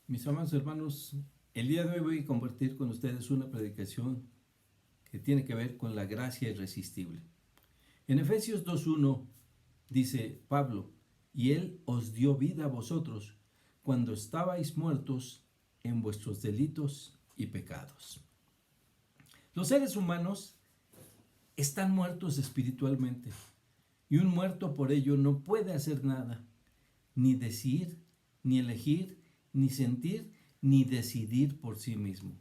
Mis amados hermanos, el día de hoy voy a compartir con ustedes una predicación que tiene que ver con la gracia irresistible. En Efesios 2.1 dice Pablo, y Él os dio vida a vosotros cuando estabais muertos en vuestros delitos y pecados. Los seres humanos están muertos espiritualmente y un muerto por ello no puede hacer nada, ni decir, ni elegir, ni sentir, ni decidir por sí mismo.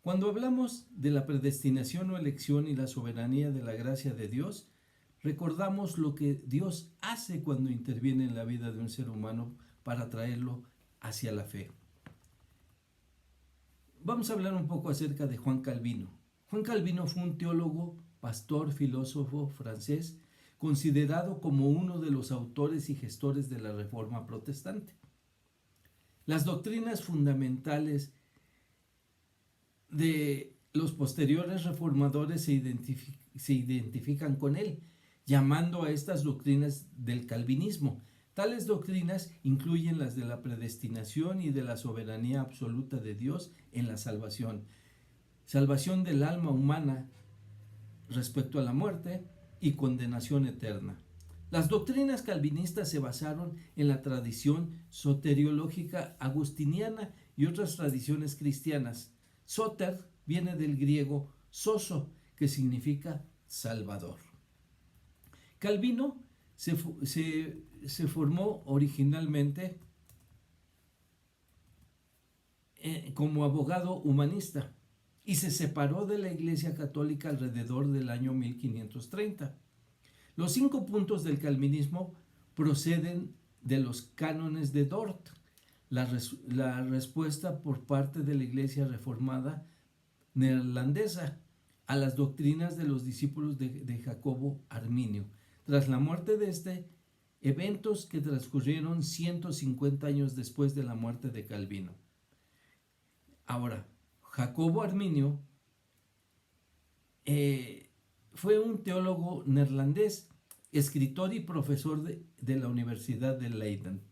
Cuando hablamos de la predestinación o elección y la soberanía de la gracia de Dios, recordamos lo que Dios hace cuando interviene en la vida de un ser humano para traerlo hacia la fe. Vamos a hablar un poco acerca de Juan Calvino. Juan Calvino fue un teólogo, pastor, filósofo francés, considerado como uno de los autores y gestores de la Reforma Protestante. Las doctrinas fundamentales de los posteriores reformadores se identifican con él, llamando a estas doctrinas del calvinismo. Tales doctrinas incluyen las de la predestinación y de la soberanía absoluta de Dios en la salvación, salvación del alma humana respecto a la muerte y condenación eterna. Las doctrinas calvinistas se basaron en la tradición soteriológica agustiniana y otras tradiciones cristianas. Soter viene del griego soso, que significa salvador. Calvino se formó originalmente como abogado humanista y se separó de la Iglesia Católica alrededor del año 1530. Los 5 puntos del calvinismo proceden de los cánones de Dort, la respuesta por parte de la Iglesia Reformada neerlandesa a las doctrinas de los discípulos de Jacobo Arminio. Tras la muerte de este, eventos que transcurrieron 150 años después de la muerte de Calvino. Ahora, Jacobo Arminio fue un teólogo neerlandés, escritor y profesor de la Universidad de Leiden.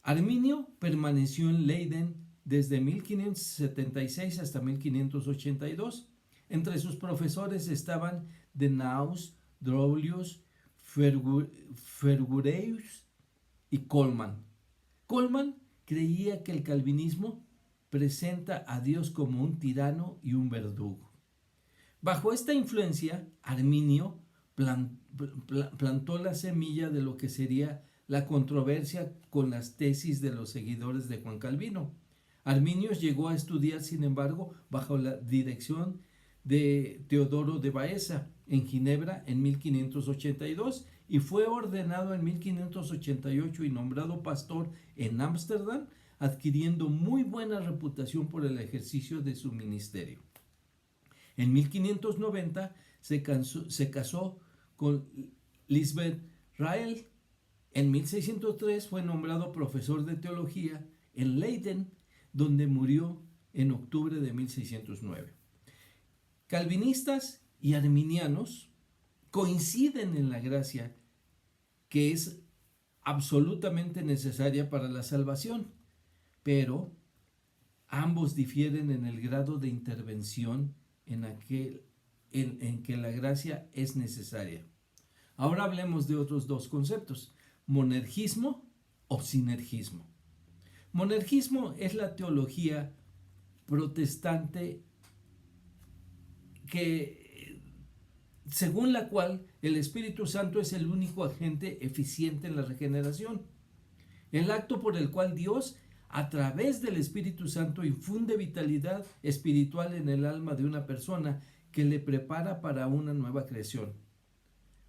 Arminio permaneció en Leiden desde 1576 hasta 1582. Entre sus profesores estaban de Naus, Droulius, Fergureus y Colman. Colman creía que el calvinismo presenta a Dios como un tirano y un verdugo. Bajo esta influencia, Arminio plantó la semilla de lo que sería la controversia con las tesis de los seguidores de Juan Calvino. Arminio llegó a estudiar, sin embargo, bajo la dirección de Teodoro de Baeza en Ginebra en 1582 y fue ordenado en 1588 y nombrado pastor en Ámsterdam, adquiriendo muy buena reputación por el ejercicio de su ministerio. En 1590 se casó con Lisbeth Rael. En 1603 fue nombrado profesor de teología en Leiden, donde murió en octubre de 1609. Calvinistas y arminianos coinciden en la gracia que es absolutamente necesaria para la salvación, pero ambos difieren en el grado de intervención en que la gracia es necesaria. Ahora hablemos de otros dos conceptos: monergismo o sinergismo. Monergismo es la teología protestante según la cual el Espíritu Santo es el único agente eficiente en la regeneración, el acto por el cual Dios, a través del Espíritu Santo, infunde vitalidad espiritual en el alma de una persona que le prepara para una nueva creación.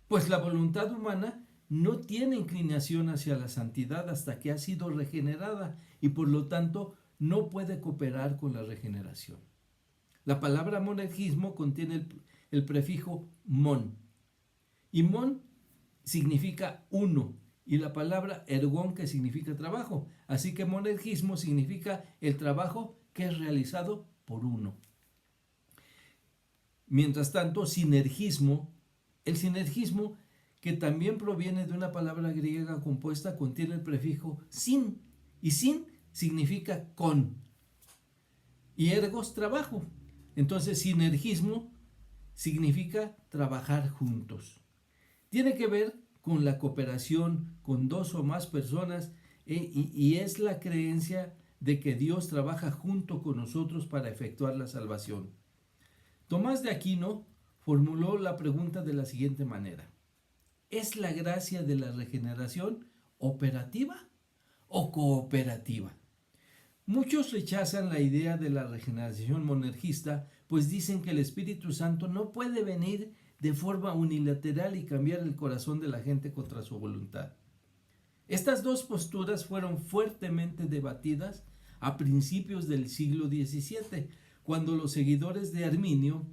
Pues la voluntad humana no tiene inclinación hacia la santidad hasta que ha sido regenerada y por lo tanto no puede cooperar con la regeneración. La palabra monergismo contiene el prefijo mon, y mon significa uno, y la palabra ergon, que significa trabajo. Así que monergismo significa el trabajo que es realizado por uno. Mientras tanto, sinergismo, el sinergismo, que también proviene de una palabra griega compuesta, contiene el prefijo sin, y sin significa con y ergos, trabajo. Entonces, sinergismo significa trabajar juntos. Tiene que ver con la cooperación con dos o más personas y es la creencia de que Dios trabaja junto con nosotros para efectuar la salvación. Tomás de Aquino formuló la pregunta de la siguiente manera: ¿es la gracia de la regeneración operativa o cooperativa? Muchos rechazan la idea de la regeneración monergista, pues dicen que el Espíritu Santo no puede venir de forma unilateral y cambiar el corazón de la gente contra su voluntad. Estas dos posturas fueron fuertemente debatidas a principios del siglo XVII, cuando los seguidores de Arminio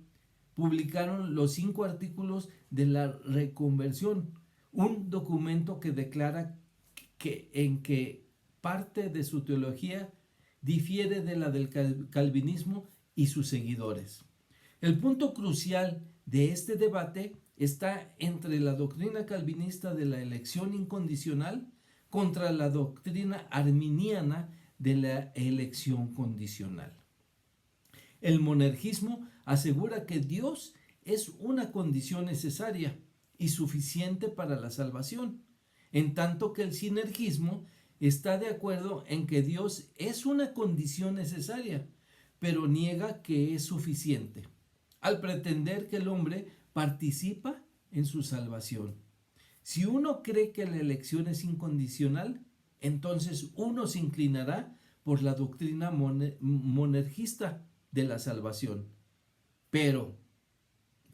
publicaron los 5 artículos de la reconversión, un documento que declara en que parte de su teología difiere de la del calvinismo y sus seguidores. El punto crucial de este debate está entre la doctrina calvinista de la elección incondicional contra la doctrina arminiana de la elección condicional. El monergismo asegura que Dios es una condición necesaria y suficiente para la salvación, en tanto que el sinergismo está de acuerdo en que Dios es una condición necesaria, pero niega que es suficiente, al pretender que el hombre participa en su salvación. Si uno cree que la elección es incondicional, entonces uno se inclinará por la doctrina monergista de la salvación. Pero,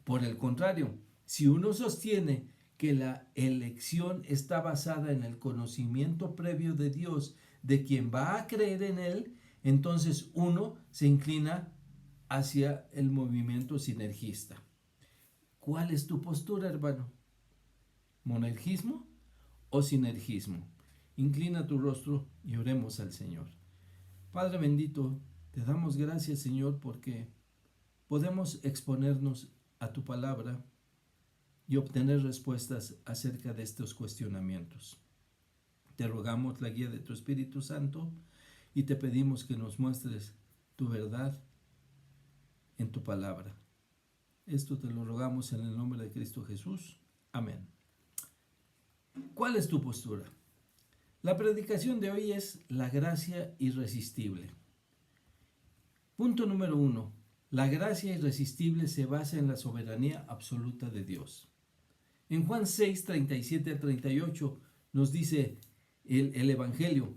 por el contrario, si uno sostiene que la elección está basada en el conocimiento previo de Dios de quien va a creer en Él, entonces uno se inclina hacia el movimiento sinergista. ¿Cuál es tu postura, hermano? ¿Monergismo o sinergismo? Inclina tu rostro y oremos al Señor. Padre bendito, te damos gracias, Señor, porque podemos exponernos a tu palabra y obtener respuestas acerca de estos cuestionamientos. Te rogamos la guía de tu Espíritu Santo y te pedimos que nos muestres tu verdad en tu palabra. Esto te lo rogamos en el nombre de Cristo Jesús. Amén. ¿Cuál es tu postura? La predicación de hoy es la gracia irresistible. Punto número 1. La gracia irresistible se basa en la soberanía absoluta de Dios. En Juan 6, 37 a 38 nos dice el Evangelio: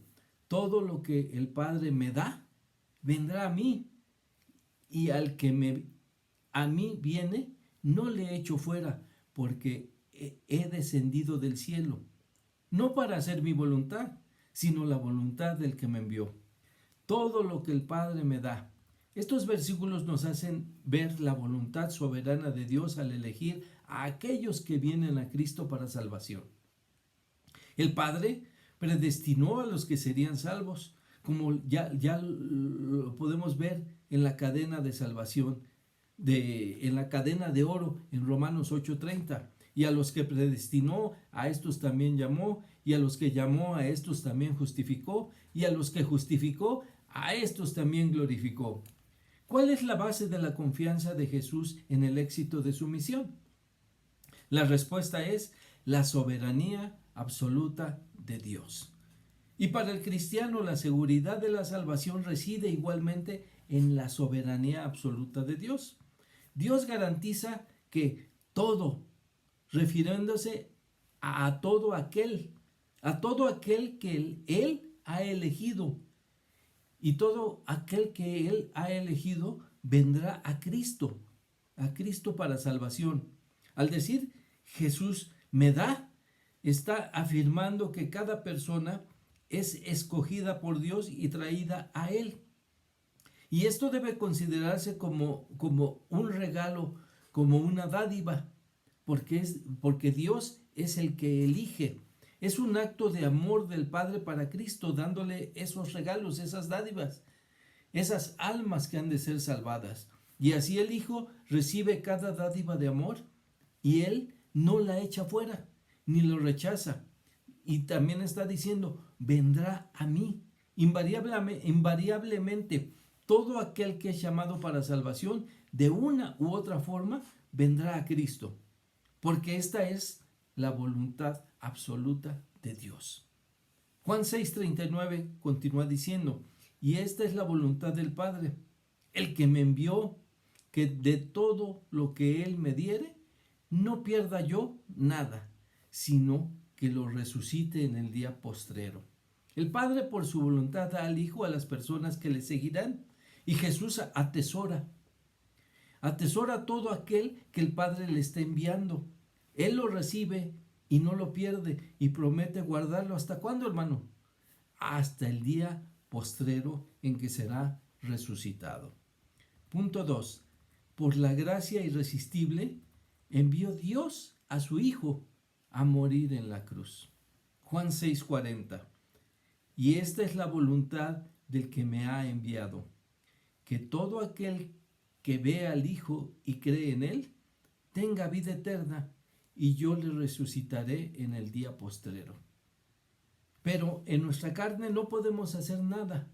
todo lo que el Padre me da, vendrá a mí, y al que a mí viene, no le echo fuera, porque he descendido del cielo, no para hacer mi voluntad, sino la voluntad del que me envió. Todo lo que el Padre me da. Estos versículos nos hacen ver la voluntad soberana de Dios al elegir a aquellos que vienen a Cristo para salvación. El Padre predestinó a los que serían salvos, como ya lo podemos ver en la cadena de salvación, en la cadena de oro en Romanos 8:30. Y a los que predestinó, a estos también llamó, y a los que llamó, a estos también justificó, y a los que justificó, a estos también glorificó. ¿Cuál es la base de la confianza de Jesús en el éxito de su misión? La respuesta es la soberanía absoluta de Dios. Y para el cristiano, la seguridad de la salvación reside igualmente en la soberanía absoluta de Dios. Dios garantiza que todo, refiriéndose a todo aquel que Él ha elegido, y todo aquel que Él ha elegido vendrá a Cristo para salvación. Al decir Jesús me da, está afirmando que cada persona es escogida por Dios y traída a Él. Y esto debe considerarse como un regalo, como una dádiva, porque Dios es el que elige. Es un acto de amor del Padre para Cristo, dándole esos regalos, esas dádivas, esas almas que han de ser salvadas. Y así el Hijo recibe cada dádiva de amor y Él no la echa fuera, ni lo rechaza. Y también está diciendo, vendrá a mí. Invariablemente, todo aquel que es llamado para salvación, de una u otra forma, vendrá a Cristo, porque esta es la voluntad absoluta de Dios. Juan 6:39 continúa diciendo, y esta es la voluntad del Padre, el que me envió, que de todo lo que Él me diere, no pierda yo nada, sino que lo resucite en el día postrero. El Padre por su voluntad da al Hijo a las personas que le seguirán, y Jesús atesora todo aquel que el Padre le está enviando. Él lo recibe y no lo pierde, y promete guardarlo. ¿Hasta cuándo, hermano? Hasta el día postrero en que será resucitado. Punto 2. Por la gracia irresistible envió Dios a su Hijo a morir en la cruz. Juan 6:40. Y esta es la voluntad del que me ha enviado, que todo aquel que ve al Hijo y cree en Él, tenga vida eterna, y yo le resucitaré en el día postrero. Pero en nuestra carne no podemos hacer nada.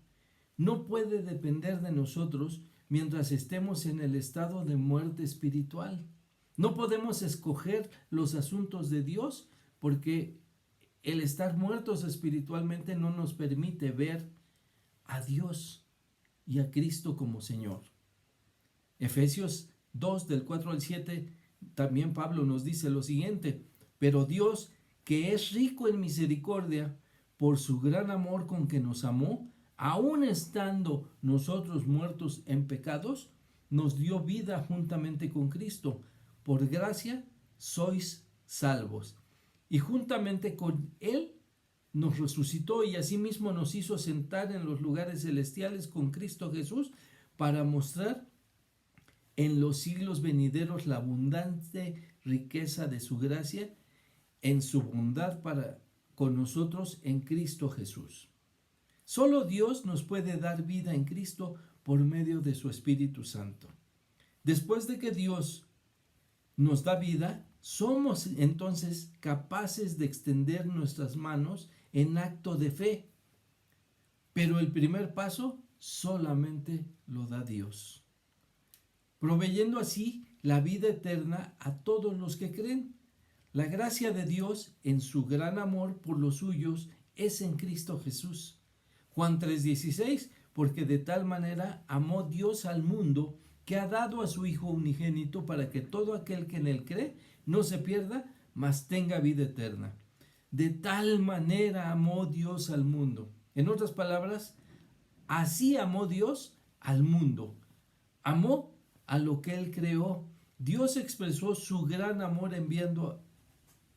No puede depender de nosotros mientras estemos en el estado de muerte espiritual. No podemos escoger los asuntos de Dios porque el estar muertos espiritualmente no nos permite ver a Dios y a Cristo como Señor. Efesios 2 del 4 al 7, también Pablo nos dice lo siguiente, pero Dios, que es rico en misericordia, por su gran amor con que nos amó, aun estando nosotros muertos en pecados, nos dio vida juntamente con Cristo. Por gracia sois salvos. Y juntamente con Él nos resucitó y asimismo nos hizo sentar en los lugares celestiales con Cristo Jesús para mostrar en los siglos venideros la abundante riqueza de su gracia en su bondad para con nosotros en Cristo Jesús. Solo Dios nos puede dar vida en Cristo por medio de su Espíritu Santo. Después de que Dios nos da vida, somos entonces capaces de extender nuestras manos en acto de fe. Pero el primer paso solamente lo da Dios, proveyendo así la vida eterna a todos los que creen. La gracia de Dios en su gran amor por los suyos es en Cristo Jesús. Juan 3:16, porque de tal manera amó Dios al mundo que ha dado a su Hijo unigénito para que todo aquel que en él cree no se pierda, mas tenga vida eterna. De tal manera amó Dios al mundo. En otras palabras, así amó Dios al mundo. Amó a lo que él creó. Dios expresó su gran amor enviando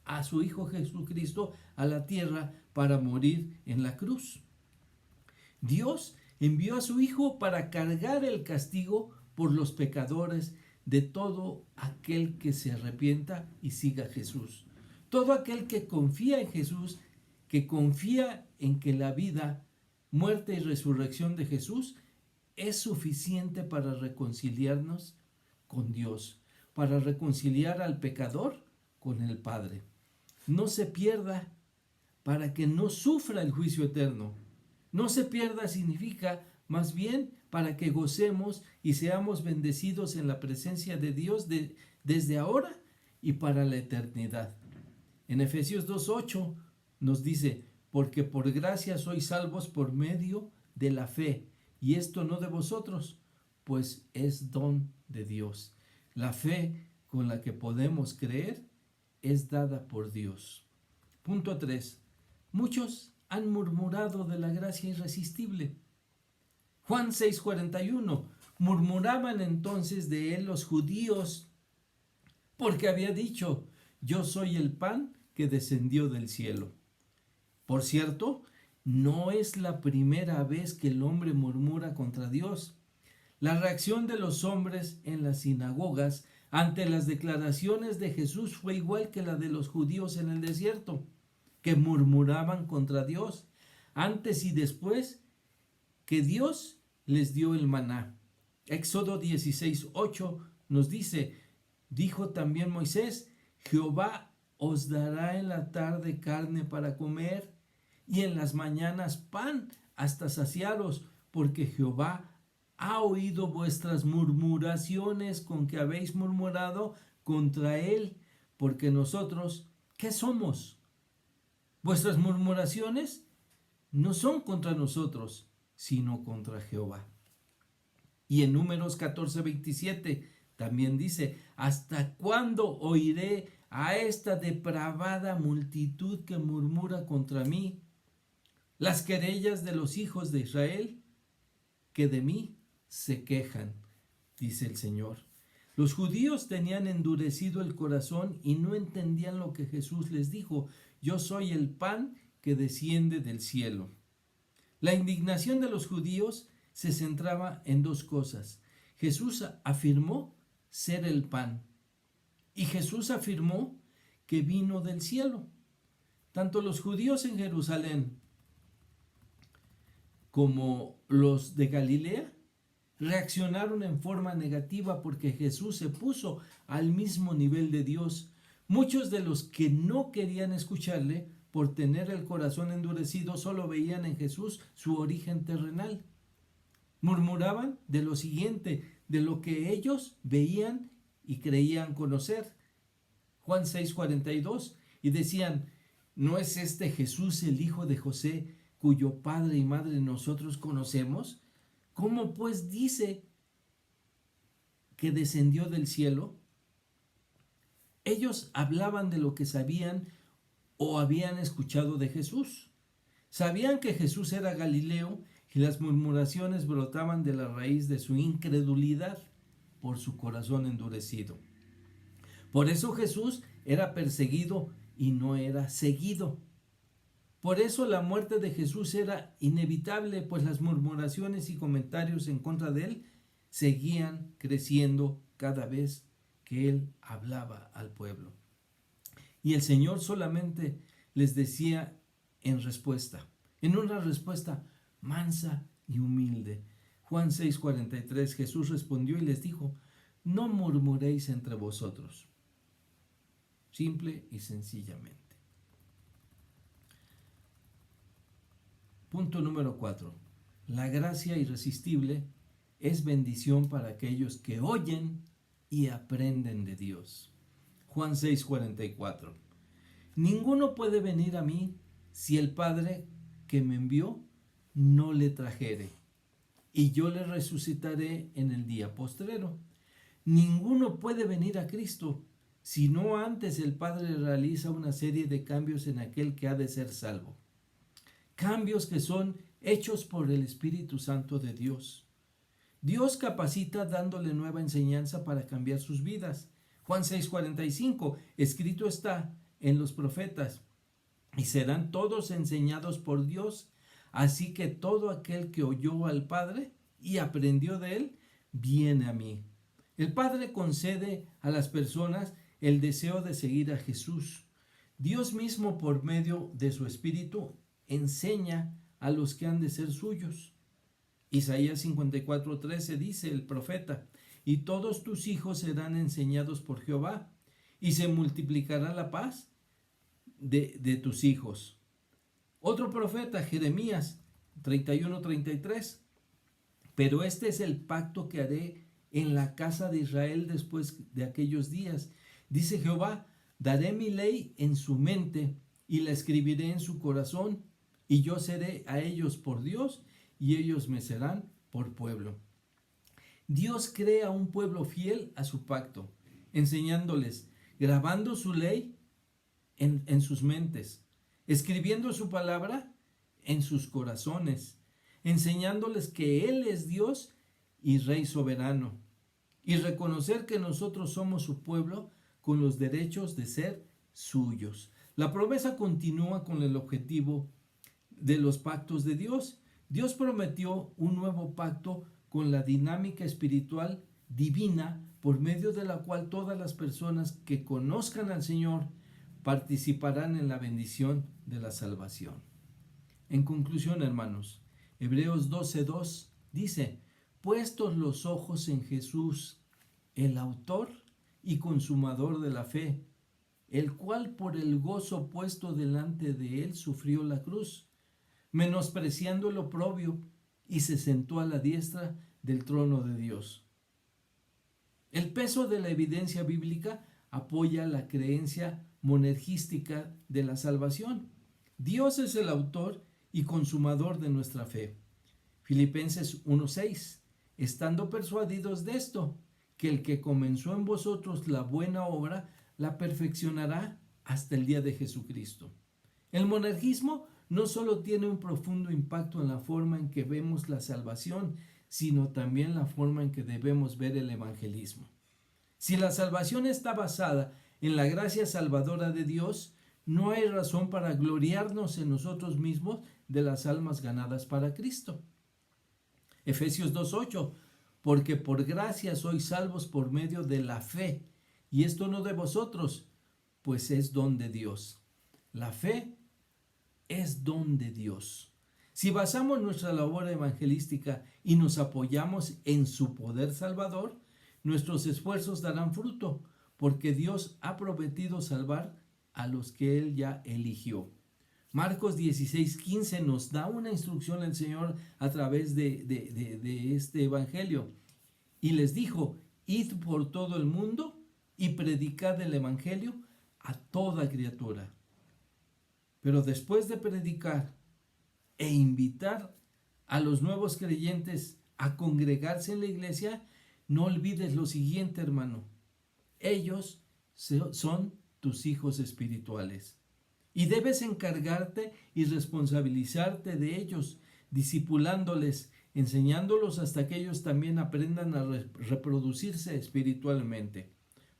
a su Hijo Jesucristo a la tierra para morir en la cruz. Dios envió a su Hijo para cargar el castigo por los pecadores de todo aquel que se arrepienta y siga a Jesús. Todo aquel que confía en Jesús, que confía en que la vida, muerte y resurrección de Jesús es suficiente para reconciliarnos con Dios, para reconciliar al pecador con el Padre. No se pierda para que no sufra el juicio eterno. No se pierda significa más bien para que gocemos y seamos bendecidos en la presencia de Dios desde ahora y para la eternidad. En Efesios 2:8 nos dice, porque por gracia sois salvos por medio de la fe, y esto no de vosotros, pues es don de Dios. La fe con la que podemos creer es dada por Dios. Punto 3. Muchos han murmurado de la gracia irresistible. Juan 6:41. Murmuraban entonces de él los judíos, porque había dicho, yo soy el pan que descendió del cielo. Por cierto, no es la primera vez que el hombre murmura contra Dios. La reacción de los hombres en las sinagogas ante las declaraciones de Jesús fue igual que la de los judíos en el desierto, que murmuraban contra Dios antes y después que Dios les dio el maná. Éxodo 16:8 nos dice, dijo también Moisés, Jehová os dará en la tarde carne para comer y en las mañanas pan hasta saciaros, porque Jehová ha oído vuestras murmuraciones con que habéis murmurado contra él, porque nosotros, ¿qué somos? Vuestras murmuraciones no son contra nosotros, sino contra Jehová. Y en Números 14:27 también dice: ¿hasta cuándo oiré a esta depravada multitud que murmura contra mí las querellas de los hijos de Israel, que de mí se quejan? Dice el Señor. Los judíos tenían endurecido el corazón y no entendían lo que Jesús les dijo: yo soy el pan que desciende del cielo. La indignación de los judíos se centraba en dos cosas. Jesús afirmó ser el pan, y Jesús afirmó que vino del cielo. Tanto los judíos en Jerusalén como los de Galilea reaccionaron en forma negativa porque Jesús se puso al mismo nivel de Dios. Muchos de los que no querían escucharle por tener el corazón endurecido solo veían en Jesús su origen terrenal. Murmuraban de lo siguiente, de lo que ellos veían y creían conocer. Juan 6:42, y decían: ¿no es este Jesús el hijo de José, cuyo padre y madre nosotros conocemos? ¿Cómo pues dice que descendió del cielo? Ellos hablaban de lo que sabían o habían escuchado de Jesús. Sabían que Jesús era Galileo y las murmuraciones brotaban de la raíz de su incredulidad por su corazón endurecido. Por eso Jesús era perseguido y no era seguido. Por eso la muerte de Jesús era inevitable, pues las murmuraciones y comentarios en contra de él seguían creciendo cada vez que él hablaba al pueblo. Y el Señor solamente les decía en una respuesta mansa y humilde. Juan 6:43, Jesús respondió y les dijo: no murmuréis entre vosotros. Simple y sencillamente. Punto número 4. La gracia irresistible es bendición para aquellos que oyen y aprenden de Dios. Juan 6:44. Ninguno puede venir a mí si el Padre que me envió no le trajere, y yo le resucitaré en el día postrero. Ninguno puede venir a Cristo si no antes el Padre realiza una serie de cambios en aquel que ha de ser salvo. Cambios que son hechos por el Espíritu Santo de Dios. Dios capacita dándole nueva enseñanza para cambiar sus vidas. Juan 6:45, escrito está en los profetas: y serán todos enseñados por Dios. Así que todo aquel que oyó al Padre y aprendió de él, viene a mí. El Padre concede a las personas el deseo de seguir a Jesús. Dios mismo, por medio de su Espíritu, enseña a los que han de ser suyos. Isaías 54:13 dice el profeta: y todos tus hijos serán enseñados por Jehová, y se multiplicará la paz de tus hijos. Otro profeta, Jeremías 31:33, pero este es el pacto que haré en la casa de Israel después de aquellos días, dice Jehová: daré mi ley en su mente y la escribiré en su corazón, y yo seré a ellos por Dios y ellos me serán por pueblo. Dios crea un pueblo fiel a su pacto, enseñándoles, grabando su ley en sus mentes, escribiendo su palabra en sus corazones, enseñándoles que Él es Dios y Rey soberano, y reconocer que nosotros somos su pueblo con los derechos de ser suyos. La promesa continúa con el objetivo de los pactos de Dios. Dios prometió un nuevo pacto con la dinámica espiritual divina, por medio de la cual todas las personas que conozcan al Señor participarán en la bendición de la salvación. En conclusión, hermanos, Hebreos 12:2 dice: puestos los ojos en Jesús, el autor y consumador de la fe, el cual por el gozo puesto delante de él sufrió la cruz, menospreciando el oprobio, y se sentó a la diestra del trono de Dios. El peso de la evidencia bíblica apoya la creencia monergística de la salvación. Dios es el autor y consumador de nuestra fe. Filipenses 1:6. Estando persuadidos de esto, que el que comenzó en vosotros la buena obra, la perfeccionará hasta el día de Jesucristo. El monergismo no solo tiene un profundo impacto en la forma en que vemos la salvación, sino también la forma en que debemos ver el evangelismo. Si la salvación está basada en la gracia salvadora de Dios, no hay razón para gloriarnos en nosotros mismos de las almas ganadas para Cristo. Efesios 2:8, porque por gracia sois salvos por medio de la fe, y esto no de vosotros, pues es don de Dios. La fe es don de Dios. Si basamos nuestra labor evangelística y nos apoyamos en su poder salvador, nuestros esfuerzos darán fruto, porque Dios ha prometido salvar a los que Él ya eligió. Marcos 16:15 nos da una instrucción del Señor a través de este evangelio. Y les dijo, id por todo el mundo y predicad el evangelio a toda criatura. Pero después de predicar e invitar a los nuevos creyentes a congregarse en la iglesia, no olvides lo siguiente, hermano. Ellos son tus hijos espirituales. Y debes encargarte y responsabilizarte de ellos, discipulándoles, enseñándolos hasta que ellos también aprendan a reproducirse espiritualmente.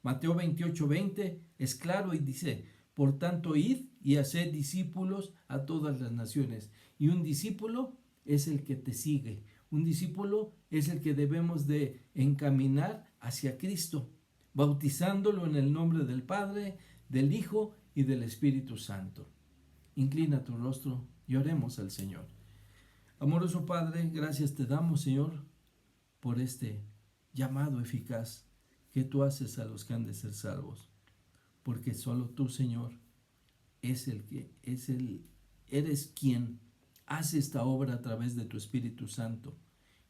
Mateo 28:20 es claro y dice, por tanto, id y haced discípulos a todas las naciones. Y un discípulo es el que te sigue. Un discípulo es el que debemos de encaminar hacia Cristo, bautizándolo en el nombre del Padre, del Hijo y del Espíritu Santo. Inclina tu rostro y oremos al Señor. Amoroso Padre, gracias te damos, Señor, por este llamado eficaz que tú haces a los que han de ser salvos. Porque solo tú, Señor, eres quien hace esta obra a través de tu Espíritu Santo.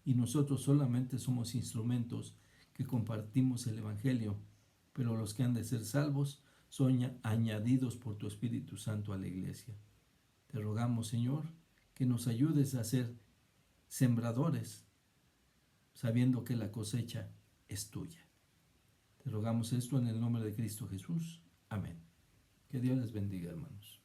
Y nosotros solamente somos instrumentos que compartimos el Evangelio, pero los que han de ser salvos son añadidos por tu Espíritu Santo a la iglesia. Te rogamos, Señor, que nos ayudes a ser sembradores, sabiendo que la cosecha es tuya. Te rogamos esto en el nombre de Cristo Jesús. Amén. Que Dios les bendiga, hermanos.